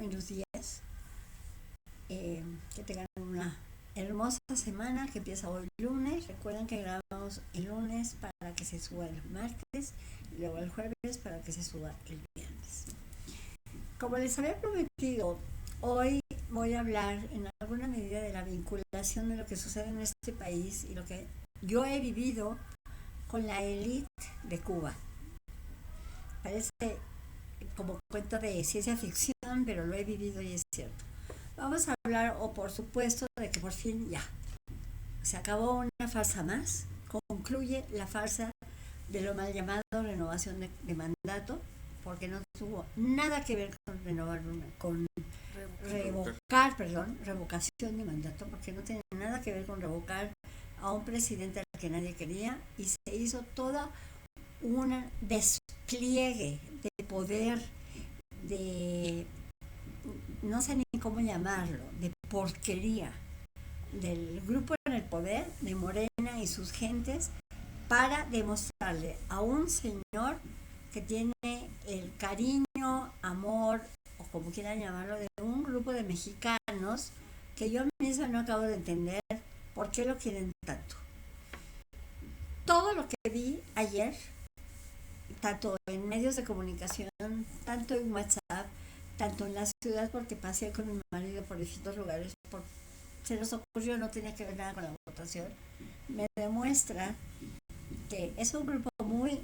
buenos días. Que tengan una hermosa semana que empieza hoy lunes. Recuerden que grabamos el lunes para que se suba el martes y luego el jueves para que se suba el viernes. Como les había prometido, hoy voy a hablar en alguna medida de la vinculación de lo que sucede en este país y lo que yo he vivido con la élite de Cuba. Parece como cuento de ciencia ficción, pero lo he vivido y es cierto. Vamos a hablar, por supuesto, de que por fin ya se acabó una farsa más. Concluye la farsa de lo mal llamado renovación de mandato, porque no tuvo nada que ver con revocación de mandato, porque no tiene nada que ver con revocar a un presidente al que nadie quería, y se hizo toda un despliegue de poder, de no sé ni cómo llamarlo, de porquería del grupo en el poder, de Morena y sus gentes, para demostrarle a un señor que tiene el cariño, amor, o como quieran llamarlo, de un grupo de mexicanos que yo misma no acabo de entender por qué lo quieren tanto. Todo lo que vi ayer, tanto en medios de comunicación, tanto en WhatsApp, tanto en la ciudad, porque pasé con mi marido por distintos lugares, se nos ocurrió, no tenía que ver nada con la votación, me demuestra que es un grupo muy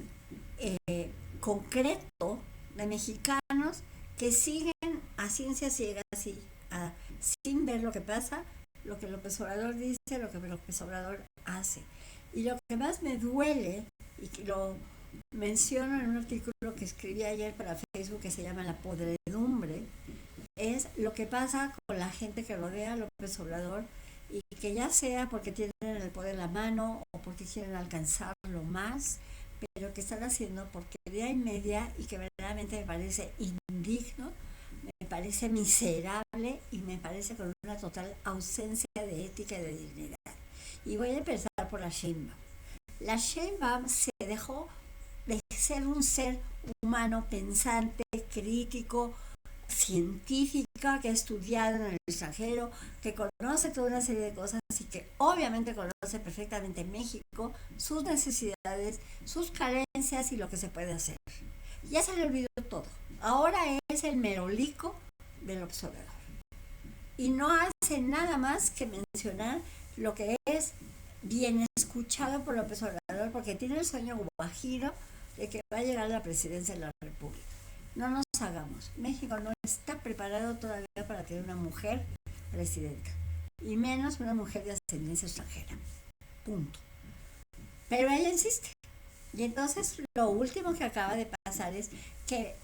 concreto de mexicanos que siguen a ciencia ciega, sin ver lo que pasa, lo que López Obrador dice, lo que López Obrador hace. Y lo que más me duele, y que lo menciono en un artículo que escribí ayer para Facebook que se llama La podredumbre, es lo que pasa con la gente que rodea a López Obrador, y que ya sea porque tienen el poder en la mano o porque quieren alcanzarlo más, pero que están haciendo porquería y media, y que verdaderamente me parece indigno, me parece miserable y me parece con una total ausencia de ética y de dignidad. Y voy a empezar por la Sheinbaum. La Sheinbaum se dejó de ser un ser humano pensante, crítico, científica, que ha estudiado en el extranjero, que conoce toda una serie de cosas y que obviamente conoce perfectamente México, sus necesidades, sus carencias y lo que se puede hacer. Ya se le olvidó todo. Ahora es el merolico del observador. Y no hace nada más que mencionar lo que es bien escuchado por López Obrador, porque tiene el sueño guajiro de que va a llegar a la presidencia de la República. No nos hagamos. México no está preparado todavía para tener una mujer presidenta, y menos una mujer de ascendencia extranjera. Punto. Pero ella insiste. Y entonces lo último que acaba de pasar es que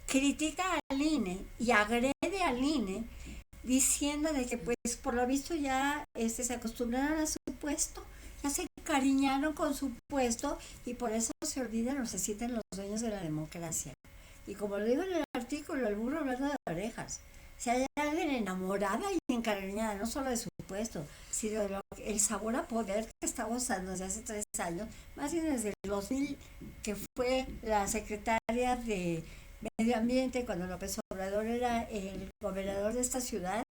critica al INE y agrede al INE, diciendo de que pues por lo visto ya se acostumbraron a su puesto, ya se encariñaron con su puesto, y por eso se olvidan o se sienten los dueños de la democracia. Y como lo digo en el artículo, el burro hablando de orejas. Si hay alguien enamorada y encariñada, no solo de su puesto, sino del sabor a poder que está gozando desde hace 3 años, más bien desde el 2000, que fue la secretaria de Medio Ambiente, cuando López Obrador era el gobernador de esta ciudad.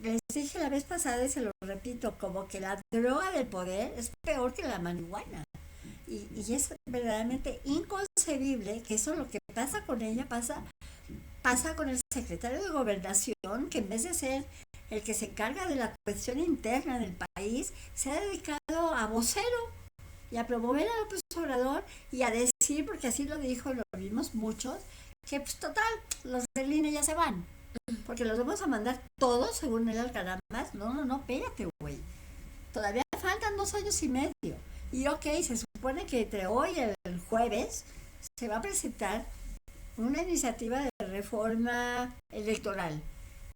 Les dije la vez pasada y se lo repito, como que la droga del poder es peor que la marihuana. Y es verdaderamente inconcebible que eso, lo que pasa con ella, pasa con el secretario de Gobernación, que en vez de ser el que se encarga de la cuestión interna del país, se ha dedicado a vocero y a promover a López Obrador y a decir, porque así lo dijo, lo vimos muchos, que pues total, los del INE ya se van, porque los vamos a mandar todos según él al carambas. No, espérate, güey. Todavía faltan 2 años y medio. Y ok, se supone que entre hoy y el jueves se va a presentar una iniciativa de reforma electoral.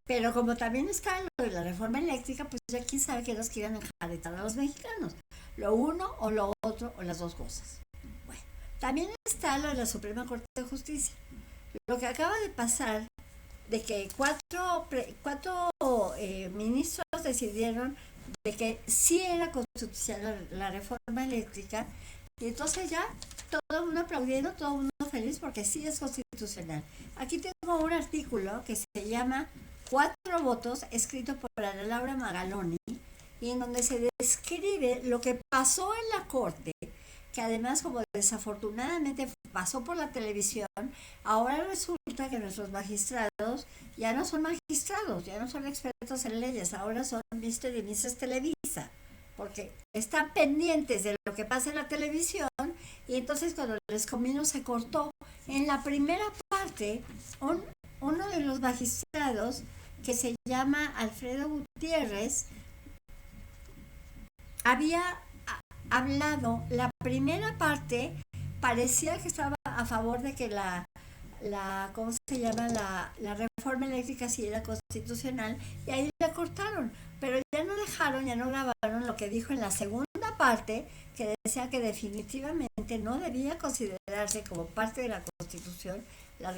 Pero como también está lo de la reforma eléctrica, pues ya quién sabe que nos quieran enjaretar a los mexicanos. Lo uno o lo otro, o las dos cosas. Bueno, también está lo de la Suprema Corte de Justicia. Lo que acaba de pasar, de que cuatro ministros decidieron de que sí era constitucional la reforma eléctrica, y entonces ya todo el mundo aplaudiendo, todo el mundo feliz porque sí es constitucional. Aquí tengo un artículo que se llama Cuatro votos, escrito por Ana Laura Magaloni, y en donde se describe lo que pasó en la Corte, que además, como desafortunadamente pasó por la televisión, ahora resulta que nuestros magistrados ya no son magistrados, ya no son expertos en leyes, ahora son Mr. y Mrs. Televisa, porque están pendientes de lo que pasa en la televisión, y entonces cuando el comino se cortó, en la primera parte, uno de los magistrados, que se llama Alfredo Gutiérrez, había hablado, la primera parte parecía que estaba a favor de que ¿cómo se llama? La reforma eléctrica sí era constitucional, y ahí la cortaron, pero ya no dejaron, ya no grabaron lo que dijo en la segunda parte, que decía que definitivamente no debía considerarse como parte de la Constitución la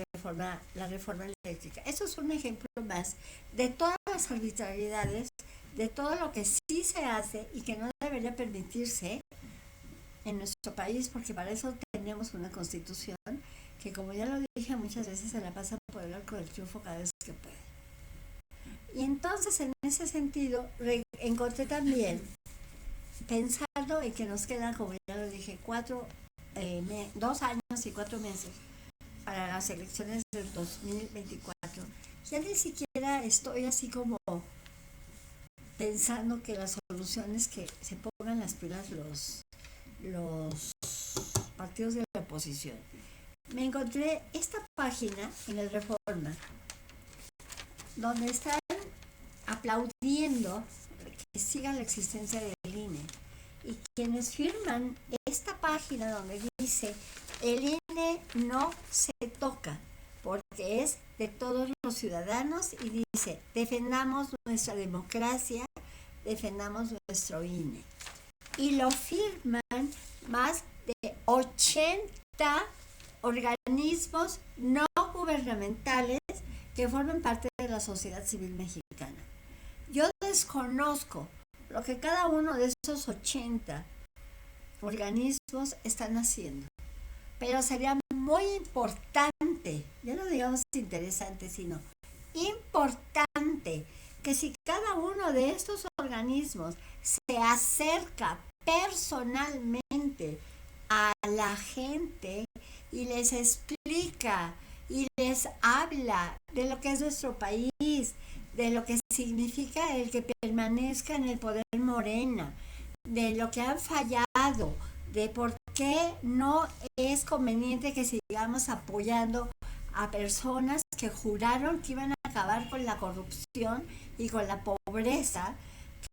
reforma eléctrica. Eso es un ejemplo más de todas las arbitrariedades, de todo lo que sí se hace y que no debería permitirse en nuestro país, porque para eso tenemos una Constitución que, como ya lo dije muchas veces, se la pasa por el arco del triunfo cada vez que puede. Y entonces, en ese sentido, encontré también, pensando en que nos quedan, como ya lo dije, 2 años y 4 meses para las elecciones del 2024. Ya ni siquiera estoy así como pensando que la solución es que se pongan las pilas los partidos de la oposición. Me encontré esta página en el Reforma, donde están aplaudiendo que siga la existencia del INE, y quienes firman esta página donde dice el INE no se toca porque es de todos los ciudadanos, y dice defendamos nuestra democracia, defendamos nuestro INE, y lo firman más de 80 organismos no gubernamentales que forman parte de la sociedad civil mexicana. Yo desconozco lo que cada uno de esos 80 organismos están haciendo, pero sería muy importante, ya no digamos interesante, sino importante, que si cada uno de estos organismos se acerca personalmente a la gente y les explica y les habla de lo que es nuestro país, de lo que significa el que permanezca en el poder Morena, de lo que han fallado, de por qué no es conveniente que sigamos apoyando a personas que juraron que iban a acabar con la corrupción y con la pobreza,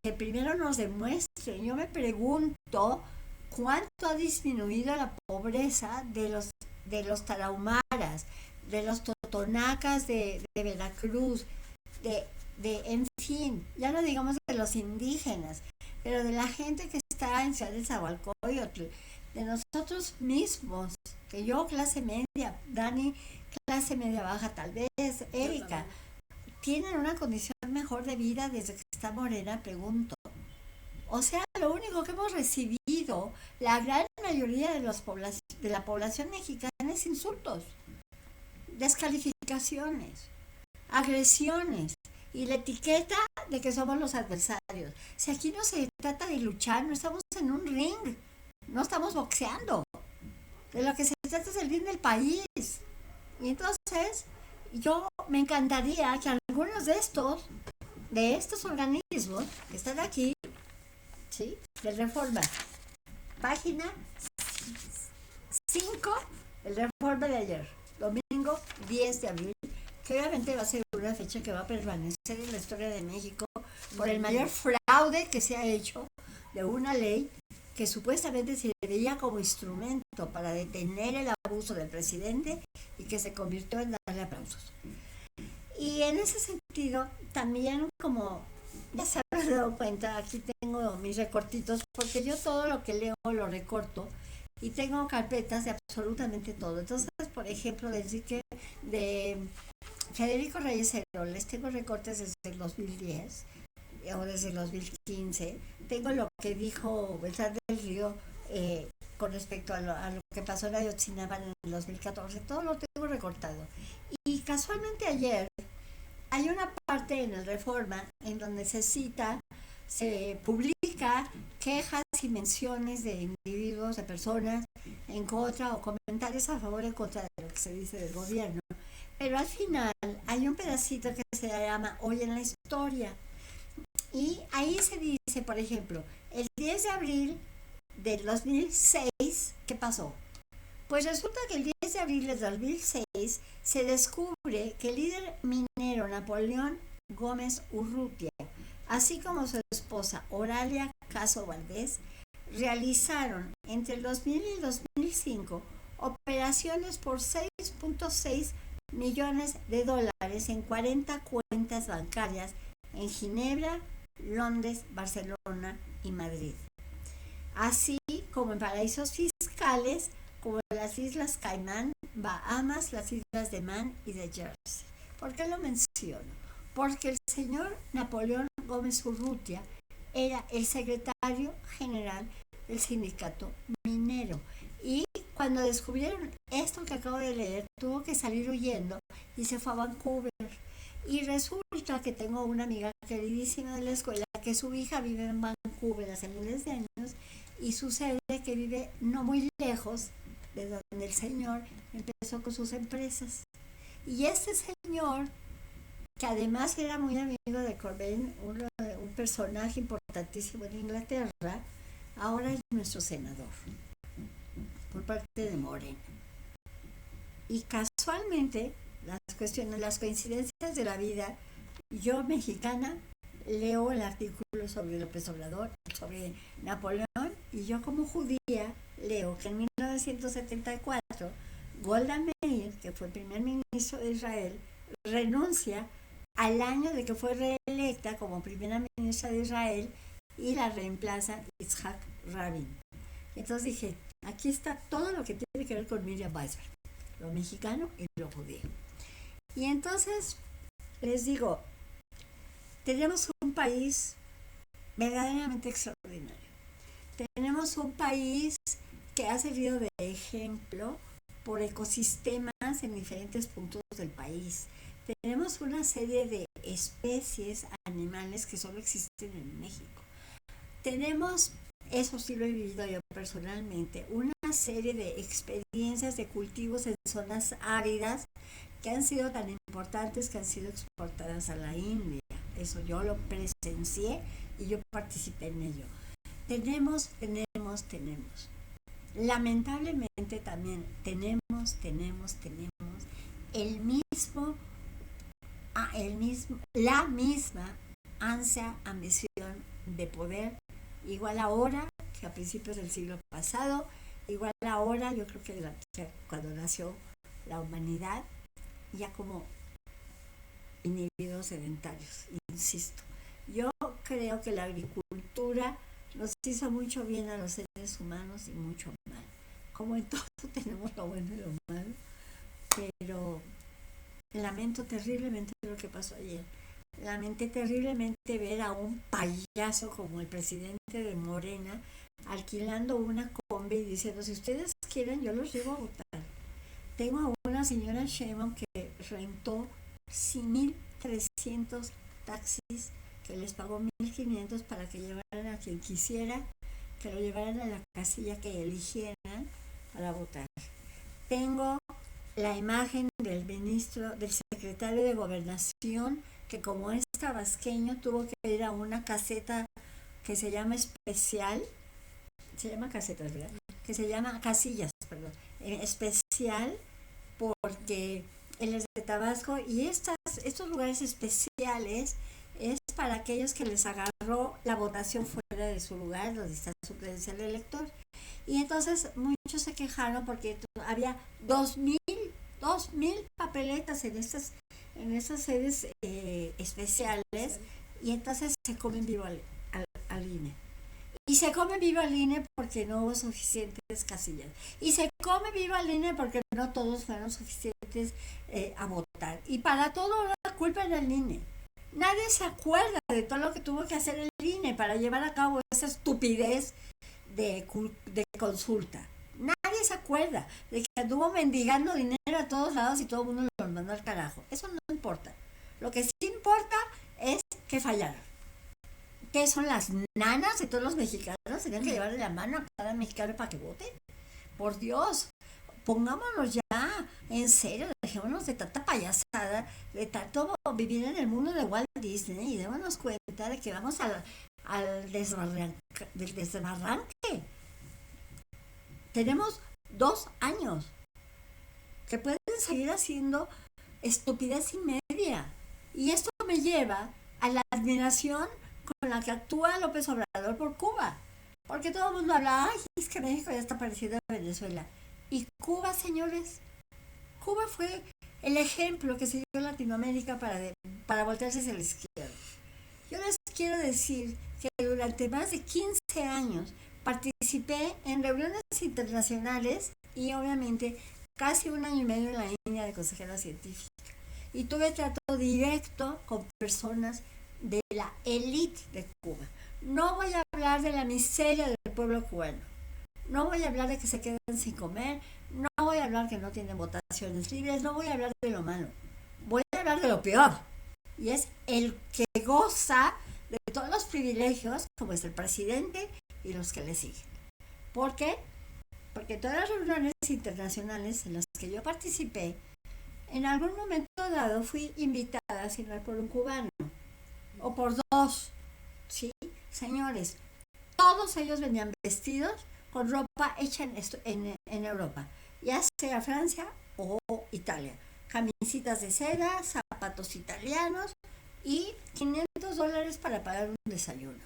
que primero nos demuestren. Yo me pregunto cuánto ha disminuido la pobreza de los tarahumaras, de los totonacas de Veracruz, en fin, ya no digamos de los indígenas, pero de la gente que está en Ciudad de Zahualcóyotl, de nosotros mismos, que yo clase media, Dani clase media baja tal vez, Erika, tienen una condición mejor de vida desde que está Morena, pregunto. O sea, lo único que hemos recibido, la gran mayoría de la población mexicana, es insultos, descalificaciones, agresiones y la etiqueta de que somos los adversarios. Si aquí no se trata de luchar, no estamos en un ring, no estamos boxeando. De lo que se trata es el bien del país. Y entonces, yo me encantaría que algunos de estos organismos que están aquí, ¿sí?, del Reforma, página 5, el Reforma de ayer, domingo 10 de abril, que obviamente va a ser una fecha que va a permanecer en la historia de México por el mayor fraude que se ha hecho de una ley que supuestamente se veía como instrumento para detener el abuso del presidente y que se convirtió en darle aplausos. Y en ese sentido, también, como ya se habrán dado cuenta, aquí tengo mis recortitos, porque yo todo lo que leo lo recorto y tengo carpetas de absolutamente todo. Entonces, por ejemplo, de Federico Reyes Heroles tengo recortes desde el 2010 o desde el 2015. Tengo lo que dijo Beltrán del Río con respecto a lo que pasó en Ayotzinapa en el 2014, todo lo tengo recortado. Y casualmente ayer hay una parte en el Reforma en donde se publica quejas y menciones de individuos, de personas en contra o comentarios a favor o en contra de lo que se dice del gobierno. Pero al final hay un pedacito que se llama Hoy en la Historia. Y ahí se dice, por ejemplo, el 10 de abril del 2006, ¿qué pasó? Pues resulta que el 10 de abril del 2006 se descubre que el líder minero Napoleón Gómez Urrutia, así como su esposa Oralia Caso Valdés, realizaron entre el 2000 y el 2005 operaciones por 6.6 millones de dólares en 40 cuentas bancarias en Ginebra, Londres, Barcelona y Madrid, así como en paraísos fiscales como las Islas Caimán, Bahamas, las Islas de Man y de Jersey. ¿Por qué lo menciono? Porque el señor Napoleón Gómez Urrutia era el secretario general del sindicato minero y cuando descubrieron esto que acabo de leer tuvo que salir huyendo y se fue a Vancouver. Y resulta que tengo una amiga queridísima de la escuela que su hija vive en Vancouver hace miles de años y sucede que vive no muy lejos de donde el señor empezó con sus empresas. Y este señor, que además era muy amigo de Corbyn, un personaje importantísimo en Inglaterra, ahora es nuestro senador por parte de Morena. Y casualmente, las coincidencias de la vida, yo mexicana leo el artículo sobre López Obrador, sobre Napoleón, y yo como judía leo que en 1974 Golda Meir, que fue el primer ministro de Israel, renuncia al año de que fue reelecta como primera ministra de Israel y la reemplaza Yitzhak Rabin. Entonces dije, aquí está todo lo que tiene que ver con Miriam Weiser, lo mexicano y lo judío. Y entonces les digo, tenemos un país verdaderamente extraordinario. Tenemos un país que ha servido de ejemplo por ecosistemas en diferentes puntos del país. Tenemos una serie de especies animales que solo existen en México. Tenemos, eso sí lo he vivido yo personalmente, una serie de experiencias de cultivos en zonas áridas que han sido tan importantes que han sido exportadas a la India. Eso yo lo presencié y yo participé en ello. Tenemos. Lamentablemente también tenemos la misma ansia, ambición de poder, igual ahora que a principios del siglo pasado, igual ahora, yo creo que cuando nació la humanidad, ya como individuos sedentarios, insisto. Yo creo que la agricultura nos hizo mucho bien a los seres humanos y mucho mal. Como en todo tenemos lo bueno y lo malo, pero lamento terriblemente lo que pasó ayer. Lamenté terriblemente ver a un payaso como el presidente de Morena alquilando una combi y diciendo, si ustedes quieren yo los llevo a votar. Tengo a una señora Sheinbaum que rentó 1,300 taxis, que les pagó 1,500 para que llevaran a quien quisiera, que lo llevaran a la casilla que eligieran para votar. Tengo la imagen del secretario de Gobernación, que como es tabasqueño tuvo que ir a una caseta que se llama especial, se llama casetas, ¿verdad? Que se llama casillas, perdón, especial, porque él es de Tabasco y estos lugares especiales es para aquellos que les agarró la votación fuera de su lugar, donde está su credencial de elector. Y entonces muchos se quejaron porque había 2,000 papeletas en estas sedes especiales, y entonces se comen vivo al INE. Y se come vivo al INE porque no hubo suficientes casillas. Y se come vivo al INE porque no todos fueron suficientes a votar. Y para todo la culpa era el INE. Nadie se acuerda de todo lo que tuvo que hacer el INE para llevar a cabo esa estupidez de consulta. Nadie se acuerda de que anduvo mendigando dinero a todos lados y todo el mundo los mandó al carajo. Eso no importa. Lo que sí importa es que fallaron. ¿Qué son las nanas de todos los mexicanos? Tenían que llevarle la mano a cada mexicano para que vote. Por Dios, pongámonos ya en serio, dejémonos de tanta payasada, de tanto vivir en el mundo de Walt Disney y démonos cuenta de que vamos al desbarranque. Tenemos 2 años que pueden seguir haciendo estupidez y media. Y esto me lleva a la admiración con la que actúa López Obrador por Cuba. Porque todo el mundo habla, ay, es que México ya está parecido a Venezuela. Y Cuba, señores, Cuba fue el ejemplo que siguió Latinoamérica para voltearse hacia la izquierda. Yo les quiero decir que durante más de 15 años participé en reuniones internacionales y obviamente casi 1 año y medio en la línea de consejera científica. Y tuve trato directo con personas de la élite de Cuba. No voy a hablar de la miseria del pueblo cubano. No voy a hablar de que se quedan sin comer. No voy a hablar que no tienen votaciones libres. No voy a hablar de lo malo. Voy a hablar de lo peor. Y es el que goza de todos los privilegios, como es el presidente y los que le siguen. ¿Por qué? Porque todas las reuniones internacionales en las que yo participé, en algún momento dado fui invitada a cenar por un cubano o por 2, ¿sí? Señores, todos ellos venían vestidos con ropa hecha en Europa, ya sea Francia o Italia. Camisitas de seda, zapatos italianos y $500 para pagar un desayuno.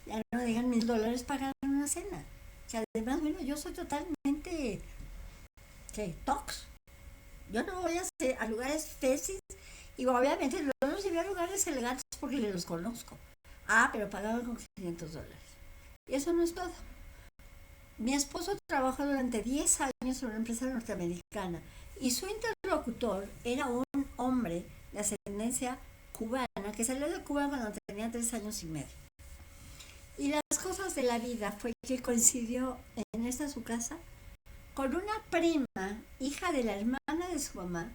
Ya no digan $1,000 para una cena. Que además, bueno, yo soy totalmente tox. Yo no voy a lugares fesis y obviamente no los llevé a lugares elegantes porque los conozco. Pero pagaban con $500. Y eso no es todo. Mi esposo trabajó durante 10 años en una empresa norteamericana y su interlocutor era un hombre de ascendencia cubana que salió de Cuba cuando tenía 3 años y medio. Y las cosas de la vida fue que coincidió en esta su casa con una prima, hija de la hermana de su mamá,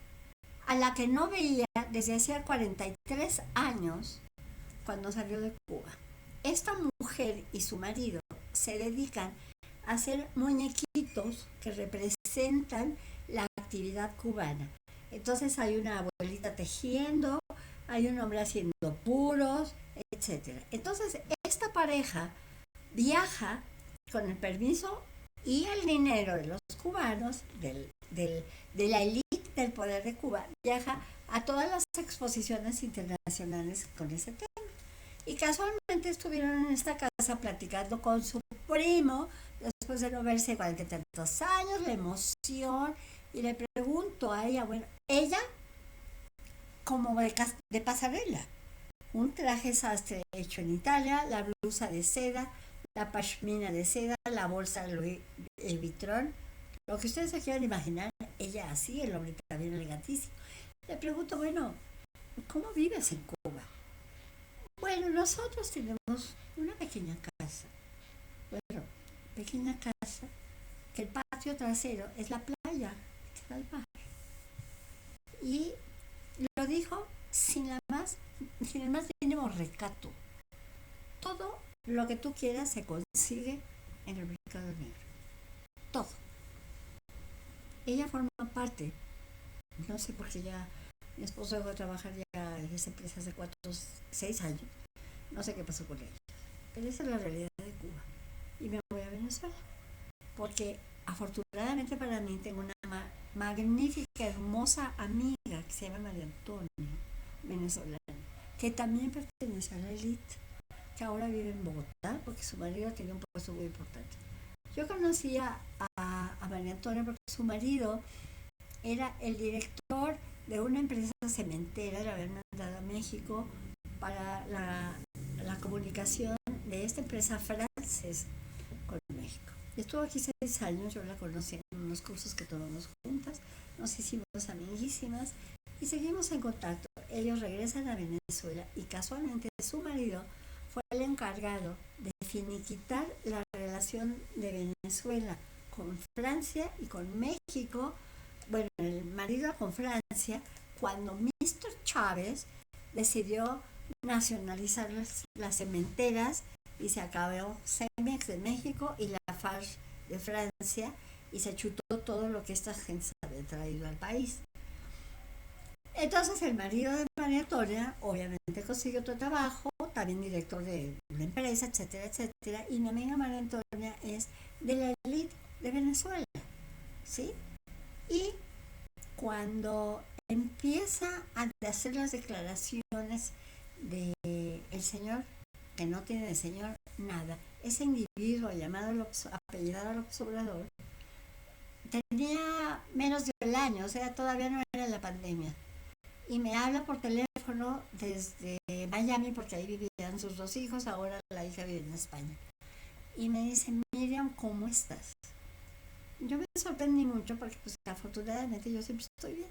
a la que no veía desde hacía 43 años cuando salió de Cuba. Esta mujer y su marido se dedican a hacer muñequitos que representan la actividad cubana. Entonces hay una abuelita tejiendo, hay un hombre haciendo puros, etc. Entonces esta pareja viaja con el permiso y el dinero de los cubanos, de la élite del poder de Cuba, viaja a todas las exposiciones internacionales con ese tema. Y casualmente estuvieron en esta casa platicando con su primo, después de no verse 40 y tantos años, la emoción, y le pregunto a ella, bueno, ella como de pasarela, un traje sastre hecho en Italia, la blusa de seda, la pashmina de seda, la bolsa Louis Vuitton, lo que ustedes se quieran imaginar, ella así, el hombre también elegantísimo. Le pregunto, bueno, ¿cómo vives en Cuba? Bueno, nosotros tenemos una pequeña casa, que el patio trasero es la playa, que da al mar. Y lo dijo sin el más mínimo recato. Todo lo que tú quieras se consigue en el mercado negro. Todo. Ella forma parte, no sé por qué ya mi esposo dejó de trabajar ya en esa empresa hace 6 años. No sé qué pasó con ella. Pero esa es la realidad de Cuba. Y me voy a Venezuela. Porque afortunadamente para mí tengo una magnífica, hermosa amiga que se llama María Antonia, venezolana, que también pertenece a la élite, que ahora vive en Bogotá porque su marido tenía un puesto muy importante. Yo conocía a María Antonia porque su marido era el director de una empresa cementera, la habían mandado a México para la comunicación de esta empresa francesa con México. Estuvo aquí 6 años, yo la conocí en unos cursos que tomamos juntas, nos hicimos amiguísimas y seguimos en contacto. Ellos regresan a Venezuela y casualmente su marido fue el encargado de finiquitar la relación de Venezuela con Francia y con México, bueno, el marido con Francia, cuando Mr. Chávez decidió nacionalizar las cementeras y se acabó Cemex de México y la FARC de Francia y se chutó todo lo que esta gente había traído al país. Entonces el marido de María Antonia obviamente consiguió otro trabajo, también director de una empresa, etcétera, etcétera, y mi amiga María Antonia es de la élite de Venezuela, ¿sí? Y cuando empieza a hacer las declaraciones de el señor, que no tiene de señor nada, ese individuo llamado apellidado López Obrador, tenía menos de un año, o sea, todavía no era la pandemia. Y me habla por teléfono desde Miami, porque ahí vivían sus dos hijos, ahora la hija vive en España. Y me dice, Miriam, ¿cómo estás? Yo me sorprendí mucho porque pues afortunadamente yo siempre estoy bien.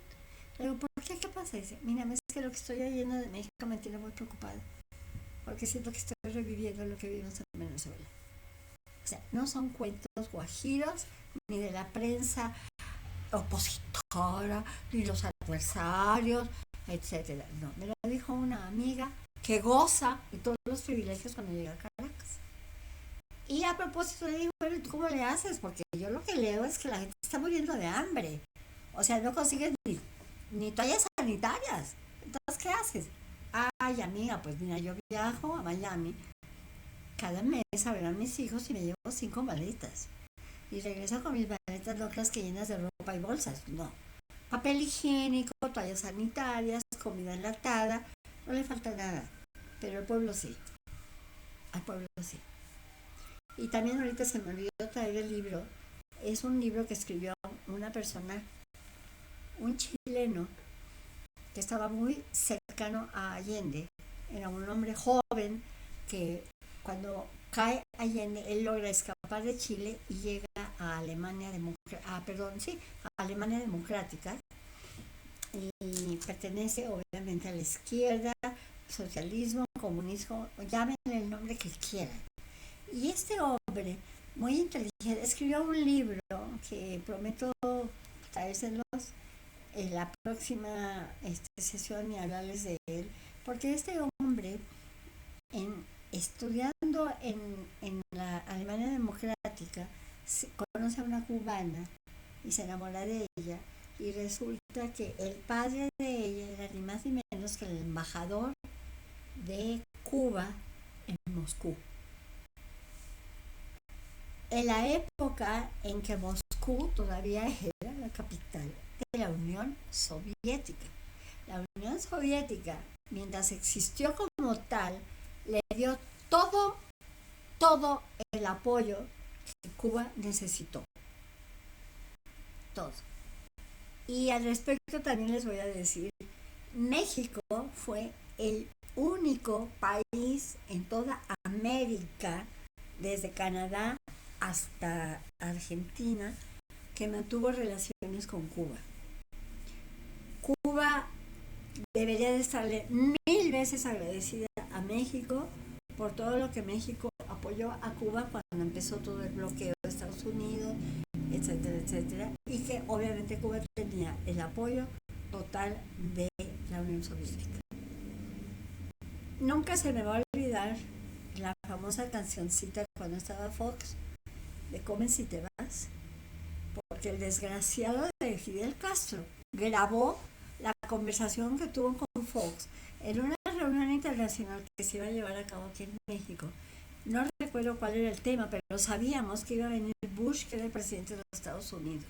Le digo, ¿por qué? ¿Qué pasa? Y dice, mira, es que lo que estoy oyendo de México me tiene muy preocupada, porque siento que estoy reviviendo lo que vivimos en Venezuela. O sea, no son cuentos guajiros, ni de la prensa opositora, ni los adversarios, etcétera. No, me lo dijo una amiga que goza de todos los privilegios cuando llega a Caracas. Y a propósito le digo, bueno, ¿tú cómo le haces? Porque yo lo que leo es que la gente está muriendo de hambre. O sea, no consigues ni toallas sanitarias. Entonces, ¿qué haces? Ay, amiga, pues mira, yo viajo a Miami cada mes a ver a mis hijos y me llevo 5 maletas. Y regreso con mis maletas locas que llenas de ropa y bolsas. No. Papel higiénico, toallas sanitarias, comida enlatada, no le falta nada. Pero al pueblo sí. Al pueblo sí. Y también ahorita se me olvidó traer el libro. Es un libro que escribió una persona, un chileno, que estaba muy cercano a Allende. Era un hombre joven que cuando cae Allende, él logra escapar de Chile y llega a Alemania a Alemania Democrática y pertenece obviamente a la izquierda, socialismo, comunismo, llámenle el nombre que quieran. Y este hombre, muy inteligente, escribió un libro que prometo traérselos en la próxima sesión y hablarles de él, porque este hombre, estudiando en la Alemania Democrática, conoce a una cubana y se enamora de ella, y resulta que el padre de ella era ni más ni menos que el embajador de Cuba en Moscú. En la época en que Moscú todavía era la capital de la Unión Soviética. La Unión Soviética, mientras existió como tal, le dio todo el apoyo que Cuba necesitó. Todo. Y al respecto también les voy a decir, México fue el único país en toda América, desde Canadá hasta Argentina, que mantuvo relaciones con Cuba. Cuba debería de estarle 1000 veces agradecida a México por todo lo que México apoyó a Cuba cuando empezó todo el bloqueo de Estados Unidos, etcétera, etcétera, y que obviamente Cuba tenía el apoyo total de la Unión Soviética. Nunca se me va a olvidar la famosa cancioncita cuando estaba Fox de Come si te vas, porque el desgraciado de Fidel Castro grabó la conversación que tuvo con Fox en una reunión internacional que se iba a llevar a cabo aquí en México. No recuerdo cuál era el tema, pero sabíamos que iba a venir Bush, que era el presidente de los Estados Unidos,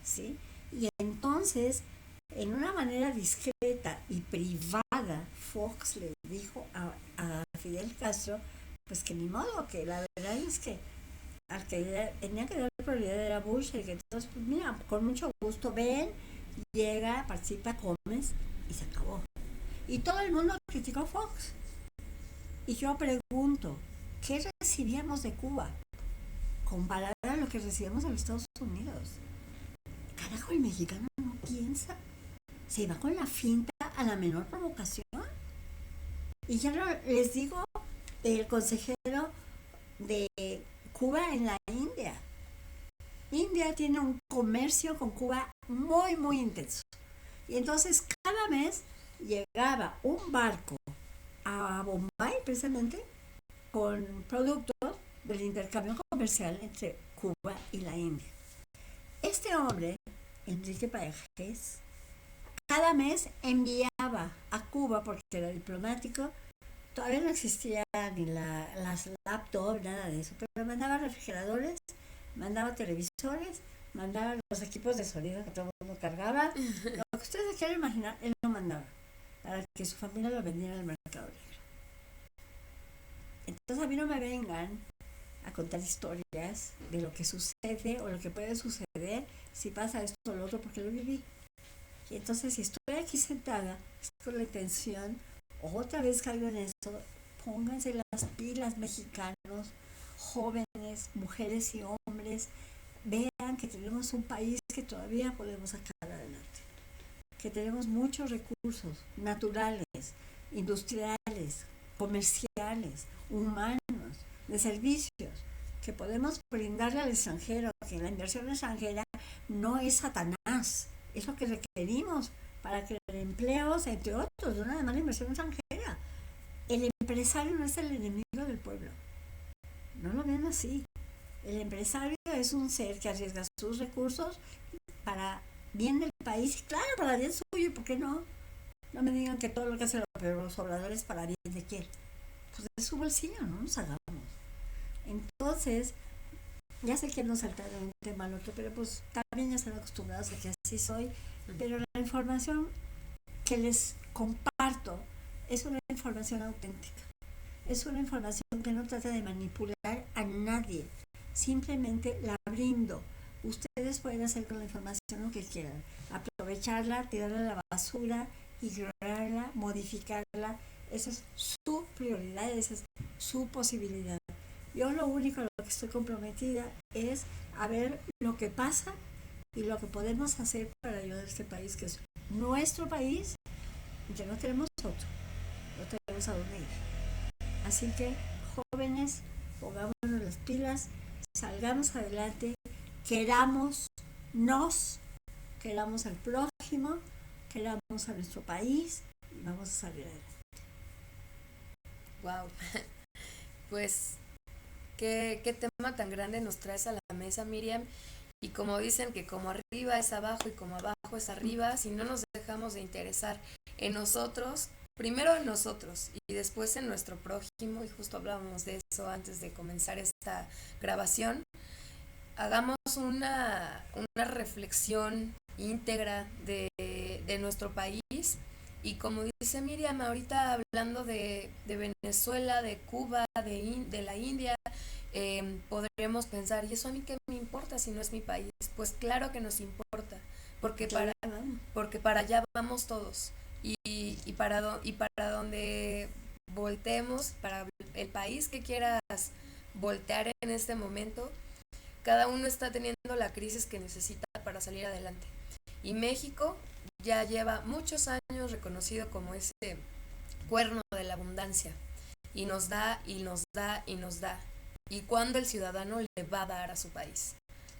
¿sí? Y entonces, en una manera discreta y privada, Fox le dijo a Fidel Castro, pues que ni modo, que la verdad es que al que tenía que dar prioridad era Bush, el que entonces, pues mira, con mucho gusto ven, llega, participa, comes y se acabó. Y todo el mundo criticó a Fox. Y yo pregunto, ¿qué recibíamos de Cuba comparado a lo que recibíamos de los Estados Unidos? Carajo, el mexicano no piensa, se va con la finta a la menor provocación. Y ya les digo, el consejero de Cuba en la India. India tiene un comercio con Cuba muy, muy intenso. Y entonces cada mes llegaba un barco a Bombay, precisamente, con productos del intercambio comercial entre Cuba y la India. Este hombre, Enrique Paredes, cada mes enviaba a Cuba, porque era diplomático, todavía no existía ni las laptops, nada de eso, pero mandaba refrigeradores, mandaba televisores, mandaba los equipos de sonido que todo el mundo cargaba. Lo que ustedes quieran imaginar, él lo mandaba para que su familia lo vendiera al mercado negro. Entonces a mí no me vengan a contar historias de lo que sucede o lo que puede suceder si pasa esto o lo otro, porque lo viví. Y entonces si estoy aquí sentada es con la intención, otra vez caigo en eso, pónganse las pilas, mexicanos, jóvenes, mujeres y hombres, vean que tenemos un país que todavía podemos sacar adelante, que tenemos muchos recursos naturales, industriales, comerciales, humanos, de servicios, que podemos brindarle al extranjero, que la inversión extranjera no es Satanás, es lo que requerimos para crear empleos, entre otros, no nada más la inversión extranjera. El empresario no es el enemigo del pueblo, no lo vean así. El empresario es un ser que arriesga sus recursos para bien del país, y claro, para bien suyo, ¿por qué no? No me digan que todo lo que hacen los obradores para bien de quién. Pues de su bolsillo, no nos hagamos. Entonces, ya sé que no saltar de un tema al otro, pero pues también ya están acostumbrados a que así soy, pero la información que les comparto es una información auténtica, es una información que no trata de manipular a nadie, simplemente la brindo. Ustedes pueden hacer con la información lo que quieran, aprovecharla, tirarla a la basura, ignorarla, modificarla. Esa es su prioridad, esa es su posibilidad. Yo lo único a lo que estoy comprometida es a ver lo que pasa y lo que podemos hacer para ayudar a este país, que es nuestro país, y que no tenemos otro, no tenemos a dónde ir. Así que, jóvenes, pongámonos las pilas, salgamos adelante, queramos al prójimo, queramos a nuestro país y vamos a salir adelante. Wow, pues qué tema tan grande nos traes a la mesa, Miriam. Y como dicen que como arriba es abajo y como abajo es arriba, si no nos dejamos de interesar en nosotros, primero en nosotros y después en nuestro prójimo, y justo hablábamos de eso antes de comenzar esta grabación, hagamos una reflexión íntegra de nuestro país. Y como dice Miriam, ahorita hablando de Venezuela, de Cuba, de la India, podríamos pensar, ¿y eso a mí qué me importa si no es mi país? Pues claro que nos importa, porque para allá vamos todos. Y para donde volteemos, para el país que quieras voltear en este momento, cada uno está teniendo la crisis que necesita para salir adelante. Y México ya lleva muchos años reconocido como ese cuerno de la abundancia. Y nos da, y nos da, y nos da. ¿Y cuándo el ciudadano le va a dar a su país?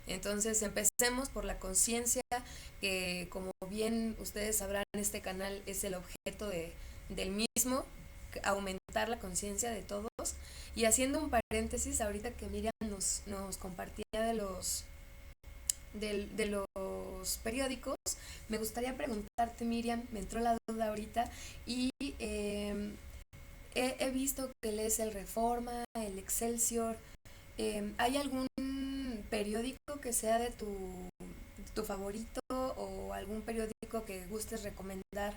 Entonces empecemos por la conciencia, que como bien ustedes sabrán, este canal es el objeto del mismo, aumentar la conciencia de todos. Y haciendo un paréntesis, ahorita que Miriam nos compartía de los periódicos, me gustaría preguntarte, Miriam, me entró la duda ahorita, y he visto que lees el Reforma, el Excelsior. ¿Hay algún periódico que sea de tu favorito, o algún periódico que gustes recomendar,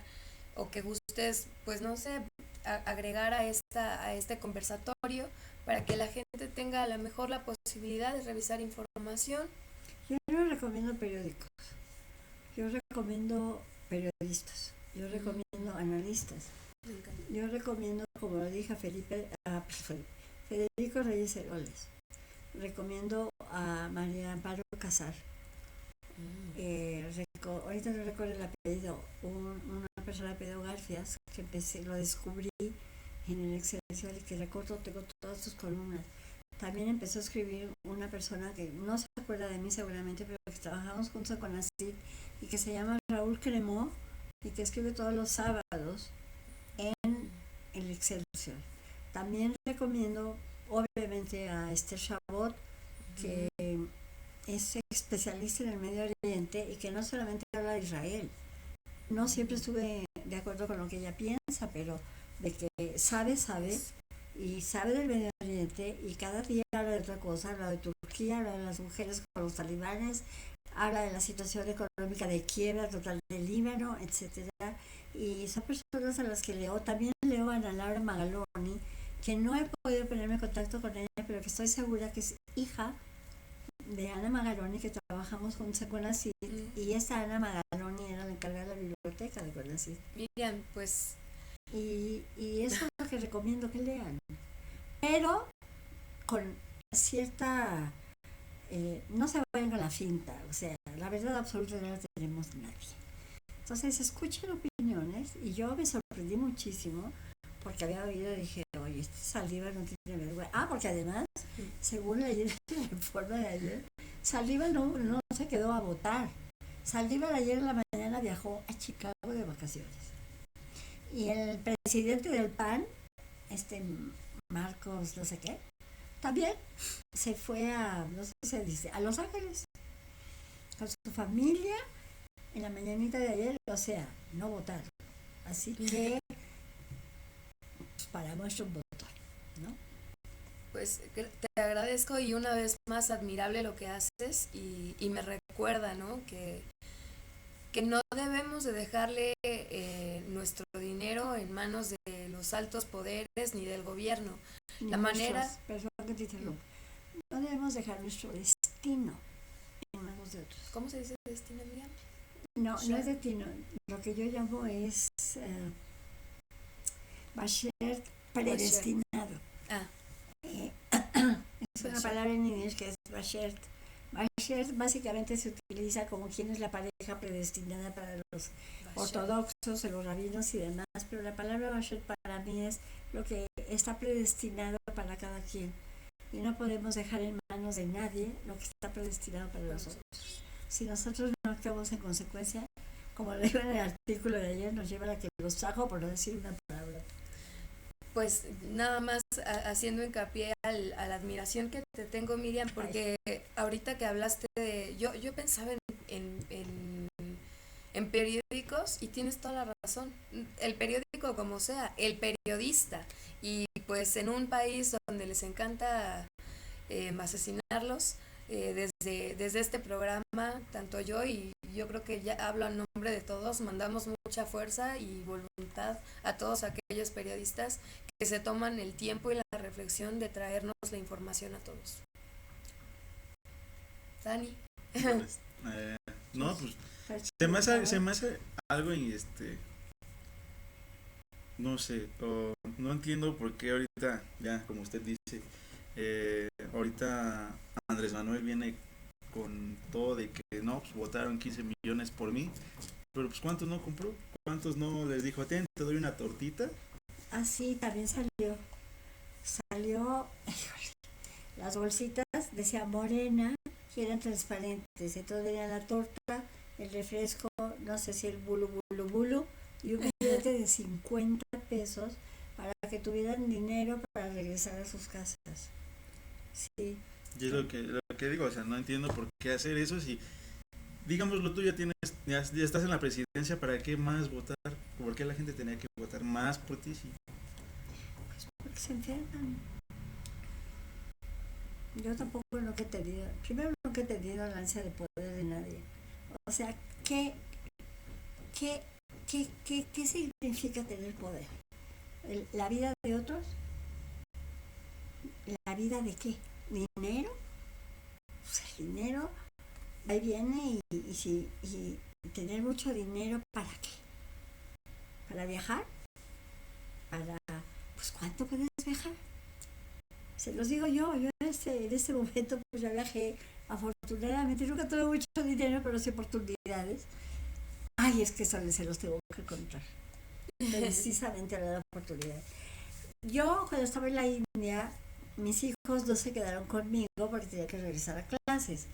o que gustes, pues no sé, agregar a este conversatorio para que la gente tenga a lo mejor la posibilidad de revisar información? Yo no recomiendo periódicos, yo recomiendo periodistas, yo recomiendo analistas, yo recomiendo, como lo dije, Federico Reyes Heroles, recomiendo a María Amparo Casar, ahorita no recuerdo el apellido, una persona de apellido Garfias, que lo descubrí en el Excelsior y que recuerdo, tengo todas sus columnas, también empezó a escribir una persona que no se acuerda de mí seguramente, pero que trabajamos juntos con ACID y que se llama Raúl Cremó y que escribe todos los sábados en el Excelsior. También recomiendo obviamente a Esther Chabot, que es especialista en el Medio Oriente y que no solamente habla de Israel. No siempre estuve de acuerdo con lo que ella piensa, pero de que sabe y sabe del Medio Oriente y cada día habla de otra cosa, habla de Turquía, habla de las mujeres con los talibanes, habla de la situación económica de quiebra total del Líbano, etcétera. Y son personas a las que leo. También leo a Ana Laura Magaloni, que no he podido ponerme en contacto con ella, pero que estoy segura que es hija de Ana Magaloni, que trabajamos juntos en CONACYT, y esta Ana Magaloni era la encargada de la biblioteca de CONACYT. Miriam, pues... Y eso es lo que recomiendo que lean. Pero con cierta... no se vayan con la finta, o sea, la verdad absoluta no la tenemos nadie. Entonces escuchen opiniones, y yo me sorprendí muchísimo porque había oído y dije, oye, este Saldívar no tiene vergüenza. Porque además, según leí en el informe de ayer, Saldívar no se quedó a votar. Saldívar ayer en la mañana viajó a Chicago de vacaciones. Y el presidente del PAN, Marcos no sé qué, también se fue a, no sé si se dice, a Los Ángeles con su familia en la mañanita de ayer, o sea, no votaron. Así que pues, para muestra un botón, ¿no? Pues te agradezco y una vez más admirable lo que haces y me recuerda, ¿no? Que no debemos de dejarle nuestro dinero en manos de los altos poderes ni del gobierno. La manera... Perdón que te interrumpa. No debemos dejar nuestro destino en manos de otros. ¿Cómo se dice destino, Miriam? No es destino. Lo que yo llamo es Basher predestinado. Es una palabra en inglés que es Basher. Basher básicamente se utiliza como quien es la pareja predestinada para los ortodoxos, los rabinos y demás, pero la palabra Basher para mí es lo que está predestinado para cada quien. Y no podemos dejar en manos de nadie lo que está predestinado para nosotros. Si nosotros no actuamos en consecuencia, como lo digo en el artículo de ayer, nos lleva a que los trajo por no decir una palabra. Pues nada más haciendo hincapié a la admiración que te tengo, Miriam, porque ahorita que hablaste de... Yo pensaba en periódicos y tienes toda la razón. El periódico como sea, el periodista. Y pues en un país donde les encanta asesinarlos, desde este programa, tanto yo y yo creo que ya hablo en nombre de todos, mandamos mucha fuerza y voluntad a todos aquellos periodistas que se toman el tiempo y la reflexión de traernos la información a todos. Dani. Pues, no, pues se me hace algo y no sé, no entiendo por qué ahorita, ya como usted dice, ahorita Andrés Manuel viene con todo de que no, pues votaron 15 millones por mí, pero pues ¿cuántos no compró? ¿Cuántos no les dijo, te doy una tortita? Ah, sí, también salió, las bolsitas decía Morena, que eran transparentes, entonces venía la torta, el refresco, no sé si el bulu y un billete de 50 pesos para que tuvieran dinero para regresar a sus casas. Sí. Y es lo que digo, o sea, no entiendo por qué hacer eso si, digámoslo, tú ya estás en la presidencia, ¿para qué más votar? ¿Por qué la gente tenía que votar más por ti? Sí. Pues porque se enferman. Yo tampoco nunca he tenido, primero nunca he tenido la ansia de poder de nadie. O sea, ¿qué significa tener poder? ¿La vida de otros? ¿La vida de qué? ¿Dinero? Pues el dinero ahí viene y tener mucho dinero, ¿para qué? ¿Para viajar? Pues ¿cuánto puedes viajar? Se los digo yo en este momento pues ya viajé, afortunadamente nunca tuve mucho dinero, pero sí oportunidades. Ay, es que eso se los tengo que contar. Precisamente la oportunidad. Yo cuando estaba en la India, mis hijos no se quedaron conmigo porque tenía que regresar a clases.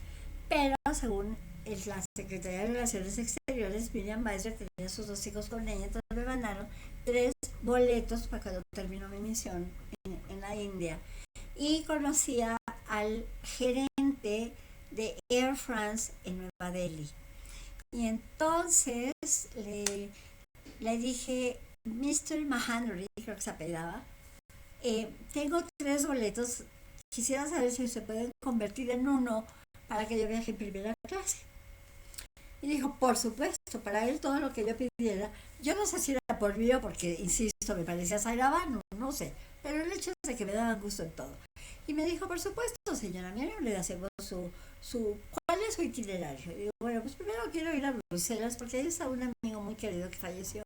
Pero según la Secretaría de Relaciones Exteriores, Miriam Weiser tenía sus 2 hijos con ella, entonces me mandaron 3 boletos para cuando terminó mi misión en la India. Y conocía al gerente de Air France en Nueva Delhi. Y entonces le dije, Mr. Mahanuri, creo que se apellidaba, tengo 3 boletos, quisiera saber si se pueden convertir en uno para que yo viaje en primera clase. Y dijo, por supuesto, para él todo lo que yo pidiera, yo no sé si era por mí o porque, insisto, me parecía Sairabano, no sé, pero el hecho es de que me daban gusto en todo. Y me dijo, por supuesto, señora Miriam, le hacemos ¿cuál es su itinerario? Y digo, bueno, pues primero quiero ir a Bruselas porque ahí está un amigo muy querido que falleció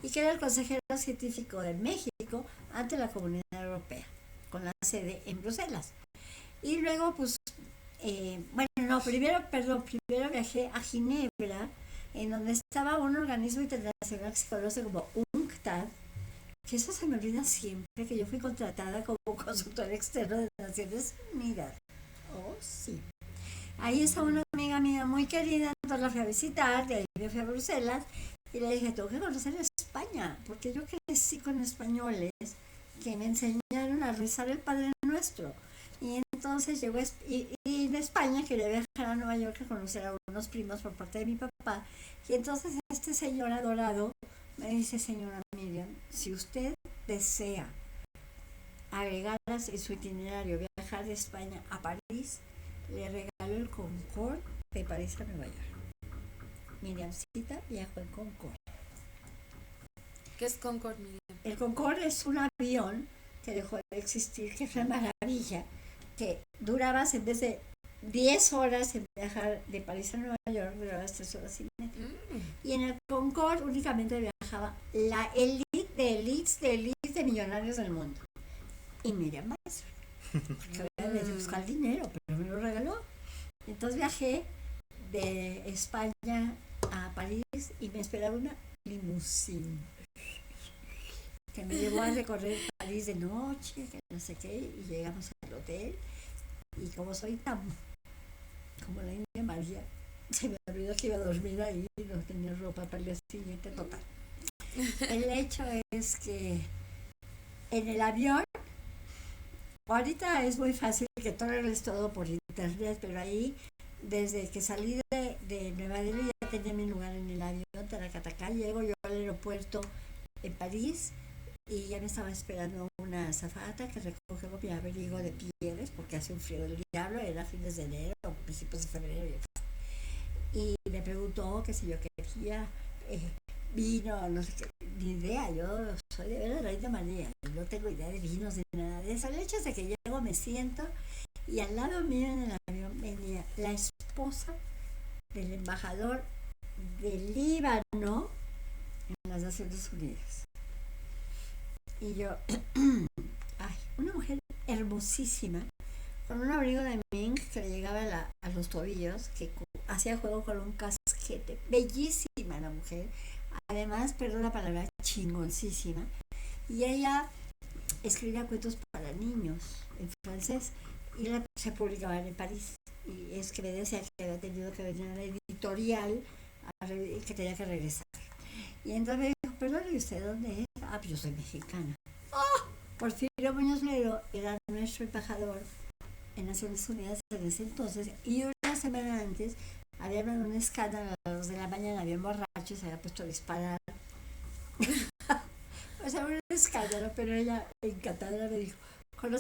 y que era el consejero científico de México ante la Comunidad Europea, con la sede en Bruselas. Y luego, pues, primero viajé a Ginebra, en donde estaba un organismo internacional que se conoce como UNCTAD, que eso se me olvida siempre, que yo fui contratada como consultora externa de Naciones Unidas. Oh, sí. Ahí está una amiga mía muy querida, entonces la fui a visitar, de ahí me fui a Bruselas, y le dije, tengo que conocer España, porque yo crecí con españoles que me enseñaron a rezar el Padre Nuestro. Y entonces llegó, y en España quería viajar a Nueva York a conocer a unos primos por parte de mi papá. Y entonces este señor adorado me dice, señora Miriam, si usted desea agregar en su itinerario viajar de España a París, le regalo el Concorde de París a Nueva York. Miriamcita viajó en Concorde. ¿Qué es Concorde, Miriam? El Concorde es un avión que dejó de existir, que fue una maravilla, que durabas en vez de 10 horas en viajar de París a Nueva York, durabas 3 horas y media. Y en el Concorde únicamente viajaba la elite de elites de millonarios del mundo. Y Miriam Weiser, porque había de buscar dinero, pero me lo regaló. Entonces viajé de España a París y me esperaba una limusina que me llevó a recorrer París de noche, que no sé qué, y llegamos al hotel. Y como soy tan como la India María, se me olvidó que iba a dormir ahí y no tenía ropa para el día siguiente, total. El hecho es que en el avión, ahorita es muy fácil que todo es todo por internet, pero ahí, desde que salí de Nueva Delhi, ya tenía mi lugar en el avión, Taracatacá, llego yo al aeropuerto en París, y ya me estaba esperando una azafata que recogió mi abrigo de pieles porque hace un frío del diablo, era fines de enero o principios de febrero, y me preguntó que si yo quería vino, no sé qué, ni idea, yo soy de verdad la India María, no tengo idea de vinos ni nada de eso. El hecho es de que llego, me siento y al lado mío en el avión venía la esposa del embajador del Líbano en las Naciones Unidas. Y yo, una mujer hermosísima, con un abrigo de mink que le llegaba a los tobillos, que hacía juego con un casquete, bellísima la mujer, además, perdón la palabra, chingoncísima, y ella escribía cuentos para niños en francés y se publicaban en París, y es que me decía que había tenido que venir a la editorial y que tenía que regresar. Y entonces me dijo, perdón, ¿y usted dónde es? Pues yo soy mexicana. ¡Oh! Porfirio Muñoz Ledo era nuestro embajador en Naciones Unidas en ese entonces, y una semana antes había habido un escándalo, a las 2 de la mañana había borrachos, se había puesto a disparar. O sea, un escándalo, pero ella encantada me dijo,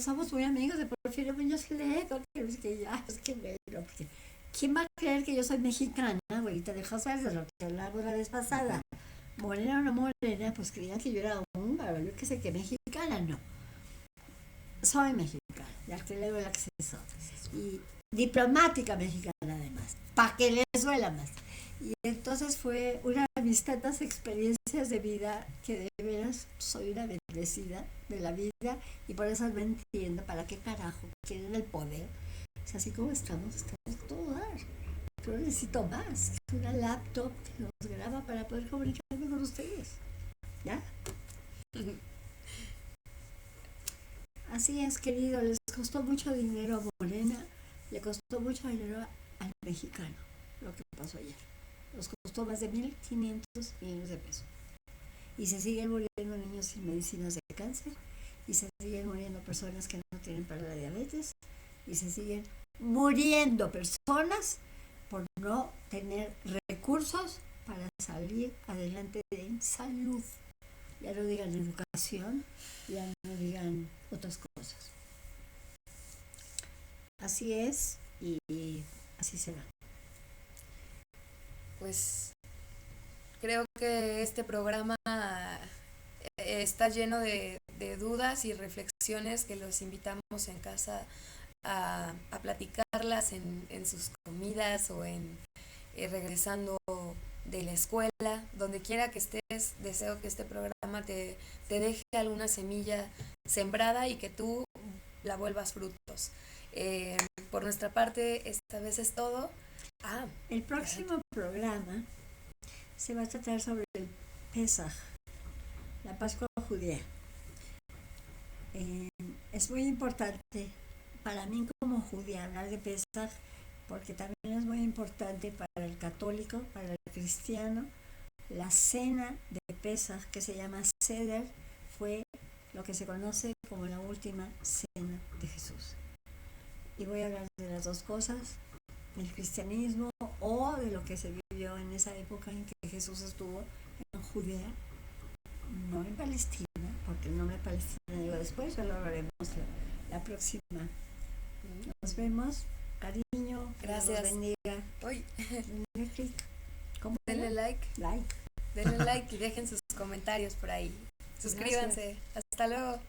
somos muy amigos de Porfirio Muñoz Ledo, que ya, es que bueno, porque ¿quién va a creer que yo soy mexicana, abuelita de José, de lo que hablamos la vez pasada? Morena o no morena, pues creían que yo era húngara, yo que sé que mexicana, no. Soy mexicana, ya que le doy el acceso. Y diplomática mexicana además, para que les duela más. Y entonces fue una de mis tantas experiencias de vida que de veras soy una bendecida de la vida y por eso no entiendo para qué carajo quieren el poder. Es así como estamos todo dar. Pero necesito más, una laptop que nos graba para poder comunicarme con ustedes. ¿Ya? Así es, querido, les costó mucho dinero a Morena, le costó mucho dinero al mexicano lo que pasó ayer. Nos costó más de 1.500 millones de pesos. Y se siguen muriendo niños sin medicinas de cáncer, y se siguen muriendo personas que no tienen para la diabetes, y se siguen muriendo personas por no tener recursos para salir adelante en salud. Ya no digan educación, ya no digan otras cosas. Así es y así será. Pues creo que este programa está lleno de dudas y reflexiones que los invitamos en casa a platicarlas en sus comidas o en regresando de la escuela, donde quiera que estés. Deseo que este programa te deje alguna semilla sembrada y que tú la vuelvas frutos. Por nuestra parte, esta vez es todo. El próximo programa se va a tratar sobre el Pesaj, la Pascua judía. Es muy importante para mí como judía hablar de Pesaj, porque también es muy importante para el católico, para el cristiano. La cena de Pesaj, que se llama Seder, fue lo que se conoce como la última cena de Jesús. Y voy a hablar de las dos cosas, del cristianismo o de lo que se vivió en esa época en que Jesús estuvo en Judea, no en Palestina, porque el nombre Palestina llegó después, ya lo hablaremos la próxima. Nos vemos, cariño, gracias. Dios bendiga. Denle click, denle like, denle like y dejen sus comentarios por ahí. Suscríbanse. Gracias. Hasta luego.